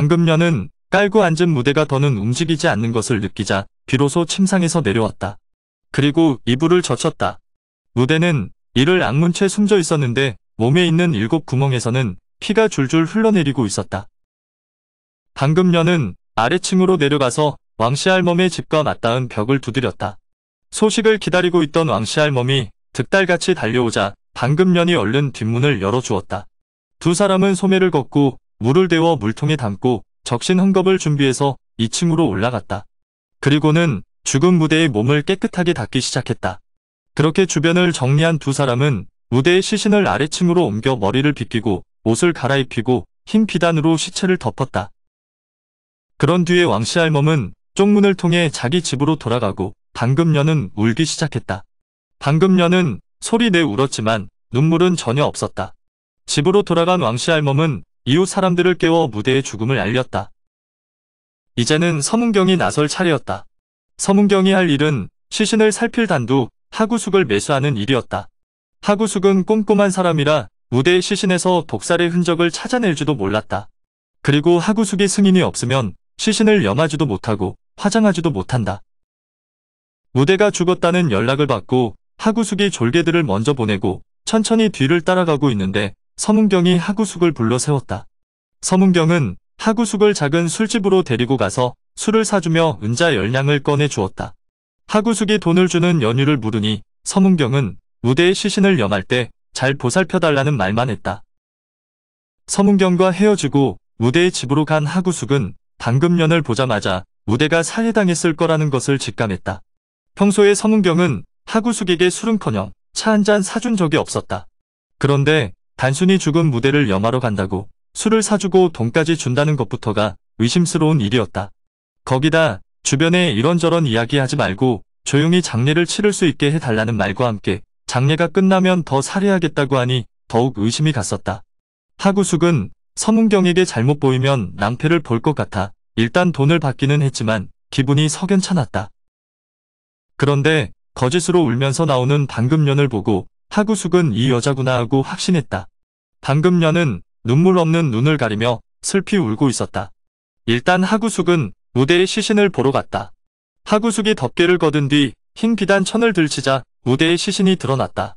방금년은 깔고 앉은 무대가 더는 움직이지 않는 것을 느끼자 비로소 침상에서 내려왔다. 그리고 이불을 젖혔다. 무대는 이를 악문 채 숨져 있었는데 몸에 있는 7구멍에서는 피가 줄줄 흘러내리고 있었다. 방금년은 아래층으로 내려가서 왕씨 할멈의 집과 맞닿은 벽을 두드렸다. 소식을 기다리고 있던 왕씨 할멈이 득달같이 달려오자 방금년이 얼른 뒷문을 열어주었다. 두 사람은 소매를 걷고 물을 데워 물통에 담고 적신 헝겊을 준비해서 2층으로 올라갔다. 그리고는 죽은 무대의 몸을 깨끗하게 닦기 시작했다. 그렇게 주변을 정리한 두 사람은 무대의 시신을 아래층으로 옮겨 머리를 빗기고 옷을 갈아입히고 흰 비단으로 시체를 덮었다. 그런 뒤에 왕씨 할멈은 쪽문을 통해 자기 집으로 돌아가고 방금년은 울기 시작했다. 방금년은 소리내 울었지만 눈물은 전혀 없었다. 집으로 돌아간 왕씨 할멈은 이웃 사람들을 깨워 무대의 죽음을 알렸다. 이제는 서문경이 나설 차례였다. 서문경이 할 일은 시신을 살필 단두 하구숙을 매수하는 일이었다. 하구숙은 꼼꼼한 사람이라 무대의 시신에서 독살의 흔적을 찾아낼 줄도 몰랐다. 그리고 하구숙이 승인이 없으면 시신을 염하지도 못하고 화장하지도 못한다. 무대가 죽었다는 연락을 받고 하구숙이 졸개들을 먼저 보내고 천천히 뒤를 따라가고 있는데 서문경이 하구숙을 불러 세웠다. 서문경은 하구숙을 작은 술집으로 데리고 가서 술을 사주며 은자 10냥을 꺼내 주었다. 하구숙이 돈을 주는 연유를 물으니 서문경은 무대의 시신을 염할 때 잘 보살펴달라는 말만 했다. 서문경과 헤어지고 무대의 집으로 간 하구숙은 방금년을 보자마자 무대가 살해당했을 거라는 것을 직감했다. 평소에 서문경은 하구숙에게 술은커녕 차 한 잔 사준 적이 없었다. 그런데 단순히 죽은 무대를 염하러 간다고 술을 사주고 돈까지 준다는 것부터가 의심스러운 일이었다. 거기다 주변에 이런저런 이야기하지 말고 조용히 장례를 치를 수 있게 해달라는 말과 함께 장례가 끝나면 더 살해하겠다고 하니 더욱 의심이 갔었다. 하구숙은 서문경에게 잘못 보이면 낭패를 볼 것 같아 일단 돈을 받기는 했지만 기분이 석연찮았다. 그런데 거짓으로 울면서 나오는 방금년을 보고 하구숙은 이 여자구나 하고 확신했다. 방금년은 눈물 없는 눈을 가리며 슬피 울고 있었다. 일단 하구숙은 무대의 시신을 보러 갔다. 하구숙이 덮개를 걷은 뒤 흰 비단 천을 들치자 무대의 시신이 드러났다.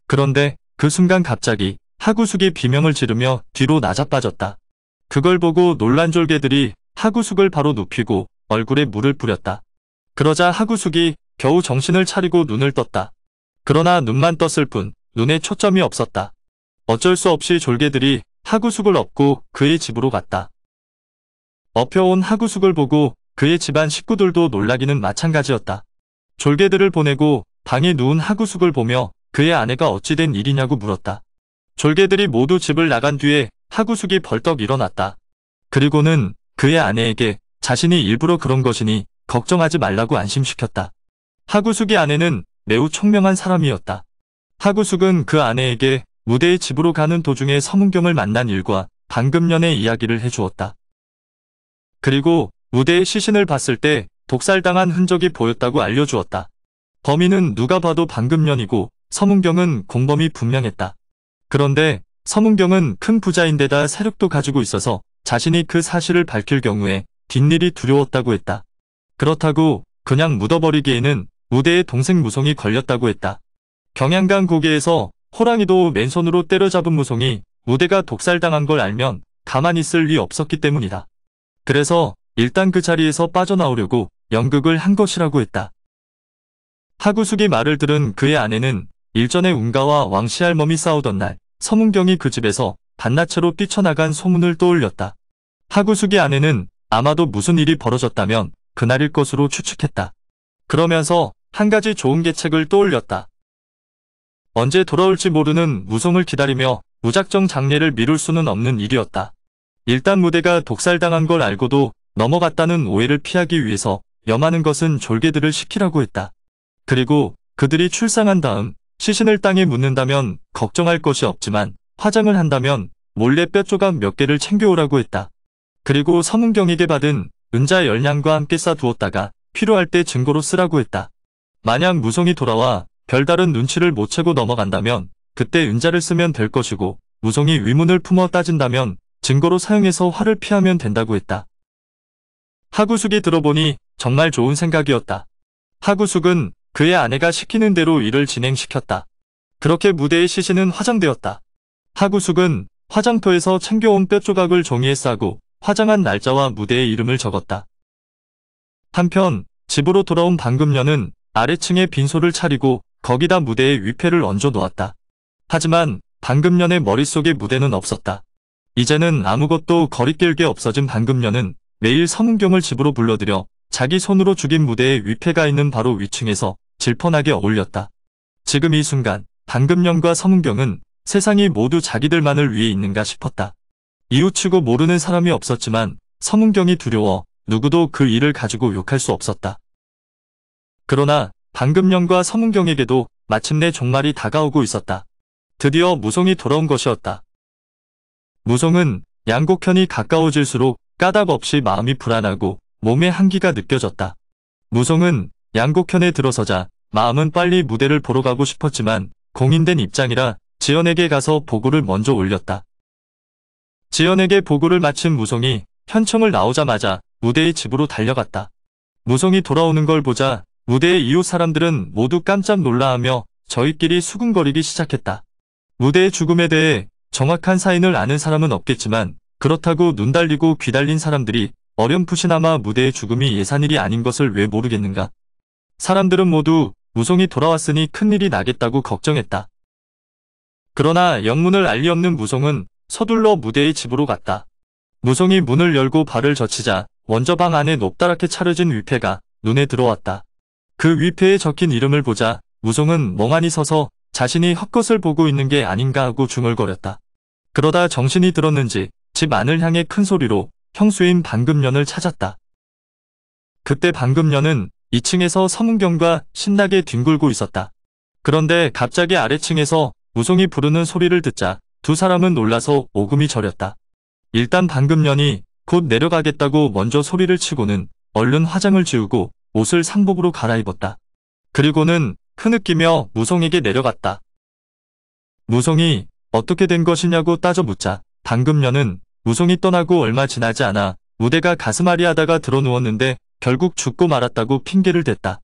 그런데 그 순간 갑자기 하구숙이 비명을 지르며 뒤로 나자빠졌다. 그걸 보고 놀란 졸개들이 하구숙을 바로 눕히고 얼굴에 물을 뿌렸다. 그러자 하구숙이 겨우 정신을 차리고 눈을 떴다. 그러나 눈만 떴을 뿐 눈에 초점이 없었다. 어쩔 수 없이 졸개들이 하구숙을 업고 그의 집으로 갔다. 업혀온 하구숙을 보고 그의 집안 식구들도 놀라기는 마찬가지였다. 졸개들을 보내고 방에 누운 하구숙을 보며 그의 아내가 어찌 된 일이냐고 물었다. 졸개들이 모두 집을 나간 뒤에 하구숙이 벌떡 일어났다. 그리고는 그의 아내에게 자신이 일부러 그런 것이니 걱정하지 말라고 안심시켰다. 하구숙의 아내는 매우 총명한 사람이었다. 하구숙은 그 아내에게 무대의 집으로 가는 도중에 서문경을 만난 일과 방금년의 이야기를 해주었다. 그리고 무대의 시신을 봤을 때 독살당한 흔적이 보였다고 알려주었다. 범인은 누가 봐도 방금년이고 서문경은 공범이 분명했다. 그런데 서문경은 큰 부자인데다 세력도 가지고 있어서 자신이 그 사실을 밝힐 경우에 뒷일이 두려웠다고 했다. 그렇다고 그냥 묻어버리기에는 무대의 동생 무송이 걸렸다고 했다. 경양강 고개에서 호랑이도 맨손으로 때려잡은 무송이 무대가 독살당한 걸 알면 가만히 있을 리 없었기 때문이다. 그래서 일단 그 자리에서 빠져나오려고 연극을 한 것이라고 했다. 하구숙이 말을 들은 그의 아내는 일전에 운가와 왕씨 할멈이 싸우던 날 서문경이 그 집에서 반나체로 뛰쳐나간 소문을 떠올렸다. 하구숙의 아내는 아마도 무슨 일이 벌어졌다면 그날일 것으로 추측했다. 그러면서 한 가지 좋은 계책을 떠올렸다. 언제 돌아올지 모르는 무송을 기다리며 무작정 장례를 미룰 수는 없는 일이었다. 일단 무대가 독살당한 걸 알고도 넘어갔다는 오해를 피하기 위해서 염하는 것은 졸개들을 시키라고 했다. 그리고 그들이 출상한 다음 시신을 땅에 묻는다면 걱정할 것이 없지만 화장을 한다면 몰래 뼈조각 몇 개를 챙겨오라고 했다. 그리고 서문경에게 받은 은자 10냥과 함께 싸두었다가 필요할 때 증거로 쓰라고 했다. 만약 무송이 돌아와 별다른 눈치를 못 채고 넘어간다면 그때 은자를 쓰면 될 것이고 무송이 위문을 품어 따진다면 증거로 사용해서 화를 피하면 된다고 했다. 하구숙이 들어보니 정말 좋은 생각이었다. 하구숙은 그의 아내가 시키는 대로 일을 진행시켰다. 그렇게 무대의 시신은 화장되었다. 하구숙은 화장터에서 챙겨온 뼈조각을 종이에 싸고 화장한 날짜와 무대의 이름을 적었다. 한편 집으로 돌아온 방금년은 아래층에 빈소를 차리고 거기다 무대에 위패를 얹어 놓았다. 하지만 방금년의 머릿속에 무대는 없었다. 이제는 아무것도 거리낄 게 없어진 방금년은 매일 서문경을 집으로 불러들여 자기 손으로 죽인 무대의 위패가 있는 바로 위층에서 질펀하게 어울렸다. 지금 이 순간 방금년과 서문경은 세상이 모두 자기들만을 위해 있는가 싶었다. 이웃치고 모르는 사람이 없었지만 서문경이 두려워 누구도 그 일을 가지고 욕할 수 없었다. 그러나 방금년과 서문경에게도 마침내 종말이 다가오고 있었다. 드디어 무송이 돌아온 것이었다. 무송은 양곡현이 가까워질수록 까닭없이 마음이 불안하고 몸에 한기가 느껴졌다. 무송은 양곡현에 들어서자 마음은 빨리 무대를 보러 가고 싶었지만 공인된 입장이라 지연에게 가서 보고를 먼저 올렸다. 지연에게 보고를 마친 무송이 현청을 나오자마자 무대의 집으로 달려갔다. 무송이 돌아오는 걸 보자 무대의 이웃 사람들은 모두 깜짝 놀라하며 저희끼리 수군거리기 시작했다. 무대의 죽음에 대해 정확한 사인을 아는 사람은 없겠지만 그렇다고 눈 달리고 귀 달린 사람들이 어렴풋이나마 무대의 죽음이 예산일이 아닌 것을 왜 모르겠는가. 사람들은 모두 무송이 돌아왔으니 큰일이 나겠다고 걱정했다. 그러나 영문을 알리 없는 무송은 서둘러 무대의 집으로 갔다. 무송이 문을 열고 발을 젖히자 먼저 방 안에 높다랗게 차려진 위패가 눈에 들어왔다. 그 위패에 적힌 이름을 보자 무송은 멍하니 서서 자신이 헛것을 보고 있는 게 아닌가 하고 중얼거렸다. 그러다 정신이 들었는지 집 안을 향해 큰 소리로 형수인 방금년을 찾았다. 그때 방금년은 2층에서 서문경과 신나게 뒹굴고 있었다. 그런데 갑자기 아래층에서 무송이 부르는 소리를 듣자 두 사람은 놀라서 오금이 저렸다. 일단 방금년이 곧 내려가겠다고 먼저 소리를 치고는 얼른 화장을 지우고 옷을 상복으로 갈아입었다. 그리고는 흐느끼며 무송에게 내려갔다. 무송이 어떻게 된 것이냐고 따져 묻자 방금년은 무송이 떠나고 얼마 지나지 않아 무대가 가슴앓이 하다가 들어누웠는데 결국 죽고 말았다고 핑계를 댔다.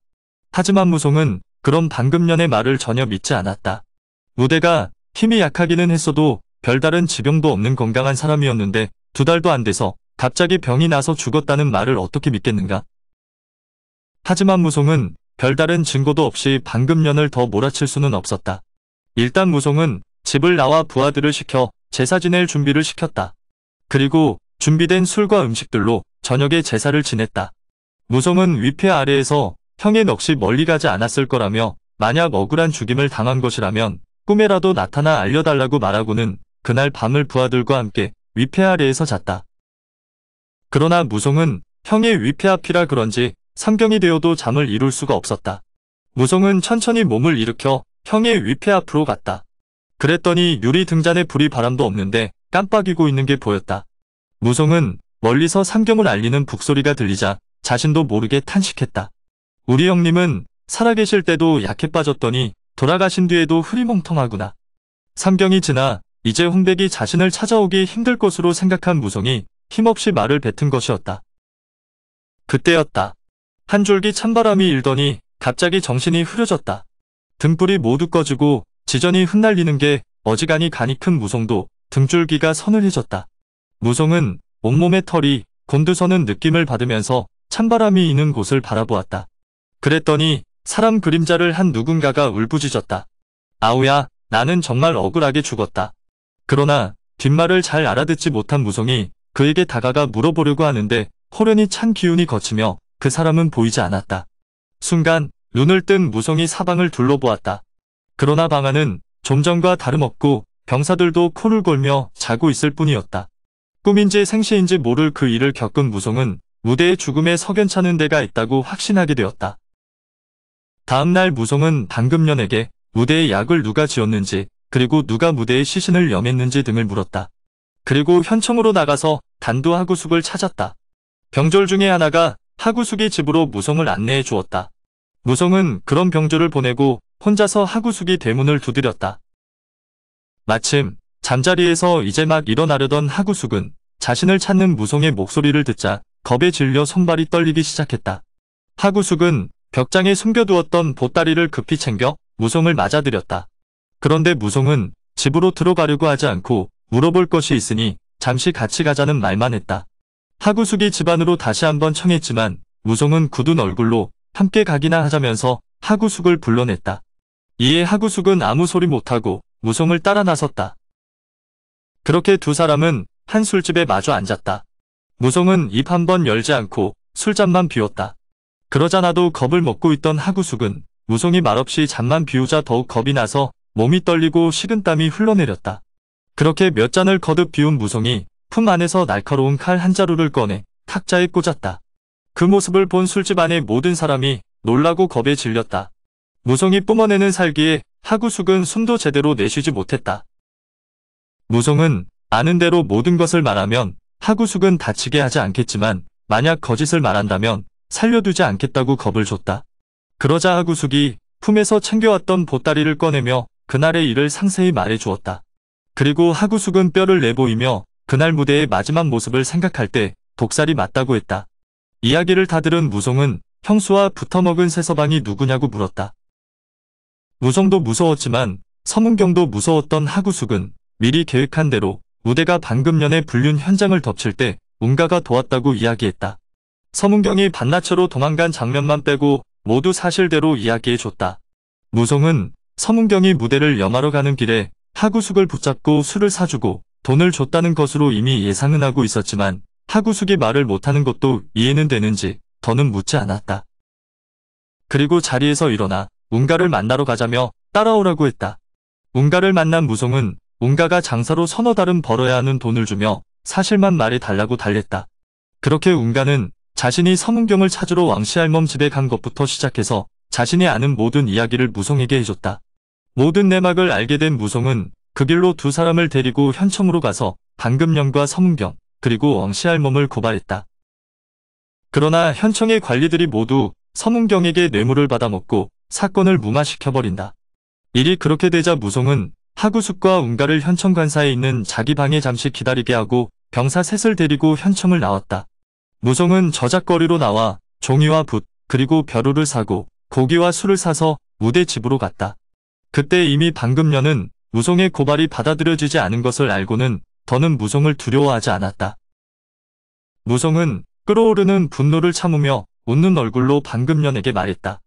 하지만 무송은 그런 방금년의 말을 전혀 믿지 않았다. 무대가 힘이 약하기는 했어도 별다른 지병도 없는 건강한 사람이었는데 2달도 안 돼서 갑자기 병이 나서 죽었다는 말을 어떻게 믿겠는가. 하지만 무송은 별다른 증거도 없이 방금년을 더 몰아칠 수는 없었다. 일단 무송은 집을 나와 부하들을 시켜 제사 지낼 준비를 시켰다. 그리고 준비된 술과 음식들로 저녁에 제사를 지냈다. 무송은 위패 아래에서 형의 넋이 멀리 가지 않았을 거라며 만약 억울한 죽임을 당한 것이라면 꿈에라도 나타나 알려달라고 말하고는 그날 밤을 부하들과 함께 위패 아래에서 잤다. 그러나 무송은 형의 위패 앞이라 그런지 삼경이 되어도 잠을 이룰 수가 없었다. 무송은 천천히 몸을 일으켜 형의 위패 앞으로 갔다. 그랬더니 유리 등잔에 불이 바람도 없는데 깜빡이고 있는 게 보였다. 무송은 멀리서 삼경을 알리는 북소리가 들리자 자신도 모르게 탄식했다. 우리 형님은 살아계실 때도 약해 빠졌더니 돌아가신 뒤에도 흐리멍텅하구나. 삼경이 지나 이제 훈백이 자신을 찾아오기 힘들 것으로 생각한 무송이 힘없이 말을 뱉은 것이었다. 그때였다. 한 줄기 찬바람이 일더니 갑자기 정신이 흐려졌다. 등불이 모두 꺼지고 지전이 흩날리는 게 어지간히 간이 큰 무송도 등줄기가 서늘해졌다. 무송은 온몸의 털이 곤두서는 느낌을 받으면서 찬바람이 이는 곳을 바라보았다. 그랬더니 사람 그림자를 한 누군가가 울부짖었다. 아우야, 나는 정말 억울하게 죽었다. 그러나 뒷말을 잘 알아듣지 못한 무송이 그에게 다가가 물어보려고 하는데 호련히 찬 기운이 거치며 그 사람은 보이지 않았다. 순간 눈을 뜬 무송이 사방을 둘러보았다. 그러나 방 안은 좀 전과 다름없고 병사들도 코를 골며 자고 있을 뿐이었다. 꿈인지 생시인지 모를 그 일을 겪은 무송은 무대의 죽음에 석연찮은 데가 있다고 확신하게 되었다. 다음날 무송은 방금년에게 무대의 약을 누가 지었는지 그리고 누가 무대의 시신을 염했는지 등을 물었다. 그리고 현청으로 나가서 단두 하구숙을 찾았다. 병졸 중에 하나가 하구숙의 집으로 무송을 안내해 주었다. 무송은 그런 병졸을 보내고 혼자서 하구숙이 대문을 두드렸다. 마침 잠자리에서 이제 막 일어나려던 하구숙은 자신을 찾는 무송의 목소리를 듣자 겁에 질려 손발이 떨리기 시작했다. 하구숙은 벽장에 숨겨두었던 보따리를 급히 챙겨 무송을 맞아들였다. 그런데 무송은 집으로 들어가려고 하지 않고 물어볼 것이 있으니 잠시 같이 가자는 말만 했다. 하구숙이 집 안으로 다시 한번 청했지만 무송은 굳은 얼굴로 함께 가기나 하자면서 하구숙을 불러냈다. 이에 하구숙은 아무 소리 못하고 무송을 따라 나섰다. 그렇게 두 사람은 한 술집에 마주 앉았다. 무송은 입 한 번 열지 않고 술잔만 비웠다. 그러자 나도 겁을 먹고 있던 하구숙은 무송이 말없이 잔만 비우자 더욱 겁이 나서 몸이 떨리고 식은땀이 흘러내렸다. 그렇게 몇 잔을 거듭 비운 무송이 품 안에서 날카로운 칼 한 자루를 꺼내 탁자에 꽂았다. 그 모습을 본 술집 안의 모든 사람이 놀라고 겁에 질렸다. 무송이 뿜어내는 살기에 하구숙은 숨도 제대로 내쉬지 못했다. 무송은 아는 대로 모든 것을 말하면 하구숙은 다치게 하지 않겠지만 만약 거짓을 말한다면 살려두지 않겠다고 겁을 줬다. 그러자 하구숙이 품에서 챙겨왔던 보따리를 꺼내며 그날의 일을 상세히 말해주었다. 그리고 하구숙은 뼈를 내보이며 그날 무대의 마지막 모습을 생각할 때 독살이 맞다고 했다. 이야기를 다 들은 무송은 형수와 붙어먹은 새서방이 누구냐고 물었다. 무송도 무서웠지만 서문경도 무서웠던 하구숙은 미리 계획한 대로 무대가 방금 전에 불륜 현장을 덮칠 때 운가가 도왔다고 이야기했다. 서문경이 반나처로 도망간 장면만 빼고 모두 사실대로 이야기해줬다. 무송은 서문경이 무대를 염하러 가는 길에 하구숙을 붙잡고 술을 사주고 돈을 줬다는 것으로 이미 예상은 하고 있었지만 하구숙이 말을 못하는 것도 이해는 되는지 더는 묻지 않았다. 그리고 자리에서 일어나 운가를 만나러 가자며 따라오라고 했다. 운가를 만난 무송은 운가가 장사로 서너 달은 벌어야 하는 돈을 주며 사실만 말해달라고 달랬다. 그렇게 운가는 자신이 서문경을 찾으러 왕씨할멈 집에 간 것부터 시작해서 자신이 아는 모든 이야기를 무송에게 해줬다. 모든 내막을 알게 된 무송은 그 길로 두 사람을 데리고 현청으로 가서 방금년과 서문경 그리고 왕씨할멈을 고발했다. 그러나 현청의 관리들이 모두 서문경에게 뇌물을 받아먹고 사건을 무마시켜버린다. 일이 그렇게 되자 무송은 하구숙과 운가를 현청 관사에 있는 자기 방에 잠시 기다리게 하고 병사 셋을 데리고 현청을 나왔다. 무송은 저작거리로 나와 종이와 붓 그리고 벼루를 사고 고기와 술을 사서 무대 집으로 갔다. 그때 이미 방금년은 무송의 고발이 받아들여지지 않은 것을 알고는 더는 무송을 두려워하지 않았다. 무송은 끓어오르는 분노를 참으며 웃는 얼굴로 방금년에게 말했다.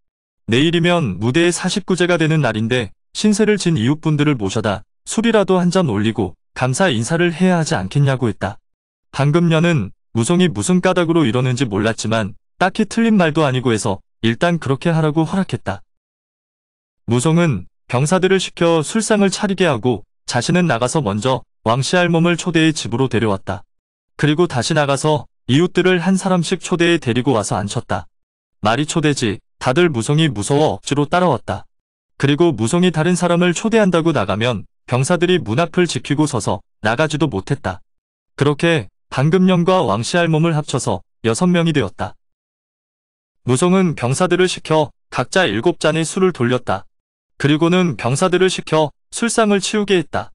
내일이면 무대의 49제가 되는 날인데 신세를 진 이웃분들을 모셔다 술이라도 한 잔 올리고 감사 인사를 해야 하지 않겠냐고 했다. 방금년은 무송이 무슨 까닭으로 이러는지 몰랐지만 딱히 틀린 말도 아니고 해서 일단 그렇게 하라고 허락했다. 무송은 병사들을 시켜 술상을 차리게 하고 자신은 나가서 먼저 왕씨할멈을 초대해 집으로 데려왔다. 그리고 다시 나가서 이웃들을 한 사람씩 초대해 데리고 와서 앉혔다. 말이 초대지 다들 무송이 무서워 억지로 따라왔다. 그리고 무송이 다른 사람을 초대한다고 나가면 병사들이 문 앞을 지키고 서서 나가지도 못했다. 그렇게 방금년과 왕씨할멈을 합쳐서 6명이 되었다. 무송은 병사들을 시켜 각자 7잔의 술을 돌렸다. 그리고는 병사들을 시켜 술상을 치우게 했다.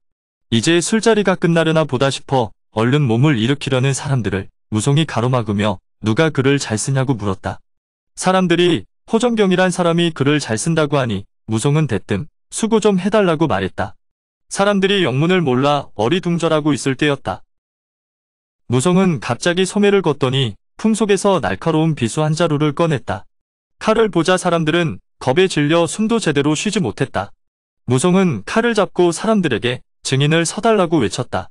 이제 술자리가 끝나려나 보다 싶어 얼른 몸을 일으키려는 사람들을 무송이 가로막으며 누가 글을 잘 쓰냐고 물었다. 사람들이 호정경이란 사람이 글을 잘 쓴다고 하니 무송은 대뜸 수고 좀 해달라고 말했다. 사람들이 영문을 몰라 어리둥절하고 있을 때였다. 무송은 갑자기 소매를 걷더니 품속에서 날카로운 비수 한 자루를 꺼냈다. 칼을 보자 사람들은 겁에 질려 숨도 제대로 쉬지 못했다. 무송은 칼을 잡고 사람들에게 증인을 서달라고 외쳤다.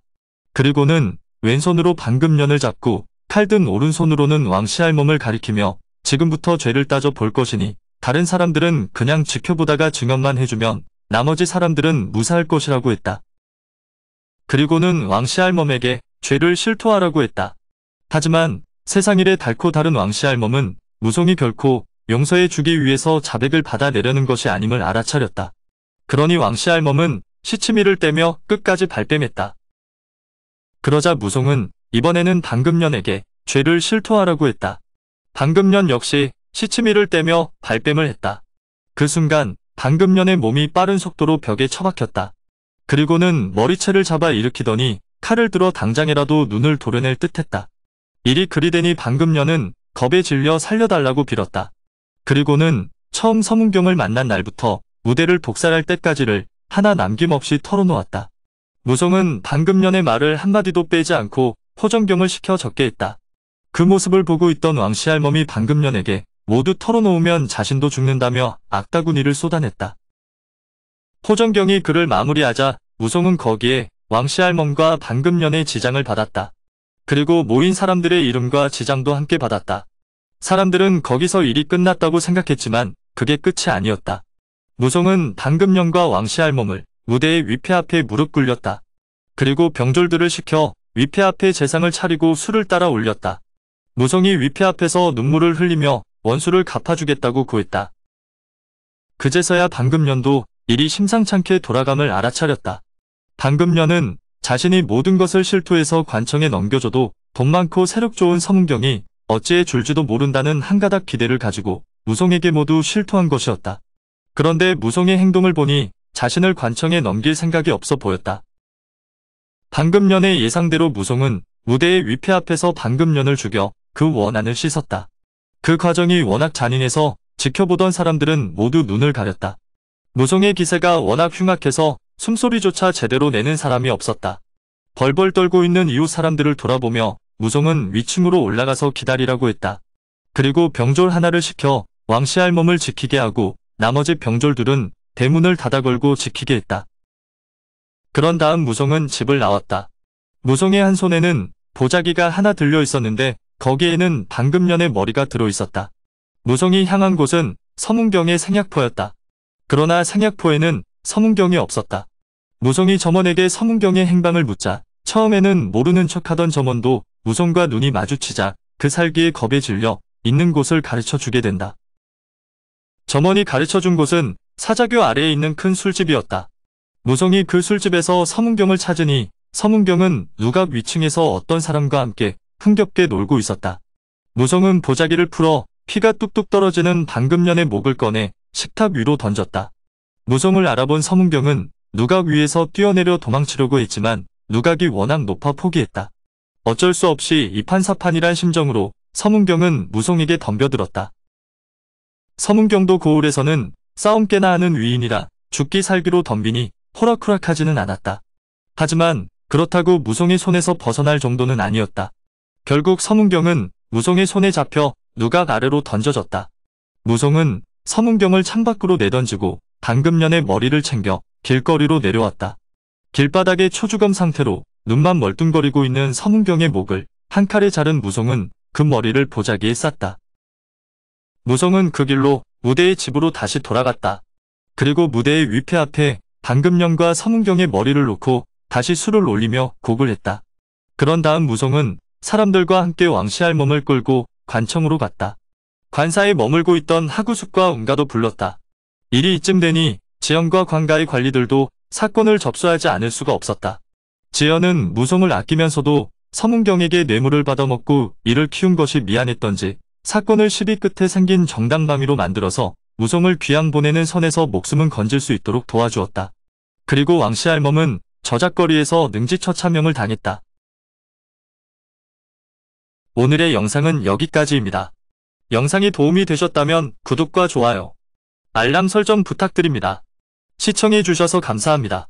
그리고는 왼손으로 방금년을 잡고 칼든 오른손으로는 왕씨할멈을 가리키며 지금부터 죄를 따져 볼 것이니 다른 사람들은 그냥 지켜보다가 증언만 해주면 나머지 사람들은 무사할 것이라고 했다. 그리고는 왕씨할멈에게 죄를 실토하라고 했다. 하지만 세상일에 달코 다른 왕씨할멈은 무송이 결코 용서해 주기 위해서 자백을 받아내려는 것이 아님을 알아차렸다. 그러니 왕씨할멈은 시치미를 떼며 끝까지 발뺌했다. 그러자 무송은 이번에는 방금년에게 죄를 실토하라고 했다. 방금년 역시 시치미를 떼며 발뺌을 했다. 그 순간 방금년의 몸이 빠른 속도로 벽에 처박혔다. 그리고는 머리채를 잡아 일으키더니 칼을 들어 당장이라도 눈을 도려낼 듯했다. 일이 그리 되니 방금년은 겁에 질려 살려달라고 빌었다. 그리고는 처음 서문경을 만난 날부터 무대를 독살할 때까지를 하나 남김없이 털어놓았다. 무송은 방금년의 말을 한마디도 빼지 않고 포정경을 시켜 적게 했다. 그 모습을 보고 있던 왕씨할멈이 방금년에게 모두 털어놓으면 자신도 죽는다며 악다구니를 쏟아냈다. 포정경이 글을 마무리하자 무송은 거기에 왕씨할멈과 방금년의 지장을 받았다. 그리고 모인 사람들의 이름과 지장도 함께 받았다. 사람들은 거기서 일이 끝났다고 생각했지만 그게 끝이 아니었다. 무송은 방금년과 왕씨할멈을 무대의 위패 앞에 무릎 꿇렸다. 그리고 병졸들을 시켜 위패 앞에 제상을 차리고 술을 따라 올렸다. 무송이 위패 앞에서 눈물을 흘리며 원수를 갚아주겠다고 고했다. 그제서야 방금년도 일이 심상찮게 돌아감을 알아차렸다. 방금년은 자신이 모든 것을 실토해서 관청에 넘겨줘도 돈 많고 세력 좋은 서문경이 어찌해 줄지도 모른다는 한 가닥 기대를 가지고 무송에게 모두 실토한 것이었다. 그런데 무송의 행동을 보니 자신을 관청에 넘길 생각이 없어 보였다. 방금년의 예상대로 무송은 무대의 위패 앞에서 방금년을 죽여 그 원한을 씻었다. 그 과정이 워낙 잔인해서 지켜보던 사람들은 모두 눈을 가렸다. 무송의 기세가 워낙 흉악해서 숨소리조차 제대로 내는 사람이 없었다. 벌벌 떨고 있는 이웃 사람들을 돌아보며 무송은 위층으로 올라가서 기다리라고 했다. 그리고 병졸 하나를 시켜 왕씨할멈을 지키게 하고 나머지 병졸들은 대문을 닫아 걸고 지키게 했다. 그런 다음 무송은 집을 나왔다. 무송의 한 손에는 보자기가 하나 들려 있었는데 거기에는 방금년의 머리가 들어있었다. 무송이 향한 곳은 서문경의 생약포였다. 그러나 생약포에는 서문경이 없었다. 무송이 점원에게 서문경의 행방을 묻자 처음에는 모르는 척하던 점원도 무송과 눈이 마주치자 그 살기에 겁에 질려 있는 곳을 가르쳐 주게 된다. 점원이 가르쳐 준 곳은 사자교 아래에 있는 큰 술집이었다. 무송이 그 술집에서 서문경을 찾으니 서문경은 누각 위층에서 어떤 사람과 함께 흥겹게 놀고 있었다. 무송은 보자기를 풀어 피가 뚝뚝 떨어지는 방금년의 목을 꺼내 식탁 위로 던졌다. 무송을 알아본 서문경은 누각 위에서 뛰어내려 도망치려고 했지만 누각이 워낙 높아 포기했다. 어쩔 수 없이 이판사판이란 심정으로 서문경은 무송에게 덤벼들었다. 서문경도 고을에서는 싸움 깨나 하는 위인이라 죽기 살기로 덤비니 호락호락하지는 않았다. 하지만 그렇다고 무송의 손에서 벗어날 정도는 아니었다. 결국 서문경은 무송의 손에 잡혀 누각 아래로 던져졌다. 무송은 서문경을 창밖으로 내던지고 방금년의 머리를 챙겨 길거리로 내려왔다. 길바닥에 초주검 상태로 눈만 멀뚱거리고 있는 서문경의 목을 한 칼에 자른 무송은 그 머리를 보자기에 쌌다. 무송은 그 길로 무대의 집으로 다시 돌아갔다. 그리고 무대의 위패 앞에 방금년과 서문경의 머리를 놓고 다시 술을 올리며 곡을 했다. 그런 다음 무송은 사람들과 함께 왕씨할멈을 끌고 관청으로 갔다. 관사에 머물고 있던 하구숙과 운가도 불렀다. 일이 이쯤 되니 지연과 관가의 관리들도 사건을 접수하지 않을 수가 없었다. 지연은 무송을 아끼면서도 서문경에게 뇌물을 받아먹고 이를 키운 것이 미안했던지 사건을 시비 끝에 생긴 정당방위로 만들어서 무송을 귀양 보내는 선에서 목숨은 건질 수 있도록 도와주었다. 그리고 왕씨할멈은 저작거리에서 능지처참형을 당했다. 오늘의 영상은 여기까지입니다. 영상이 도움이 되셨다면 구독과 좋아요, 알람 설정 부탁드립니다. 시청해주셔서 감사합니다.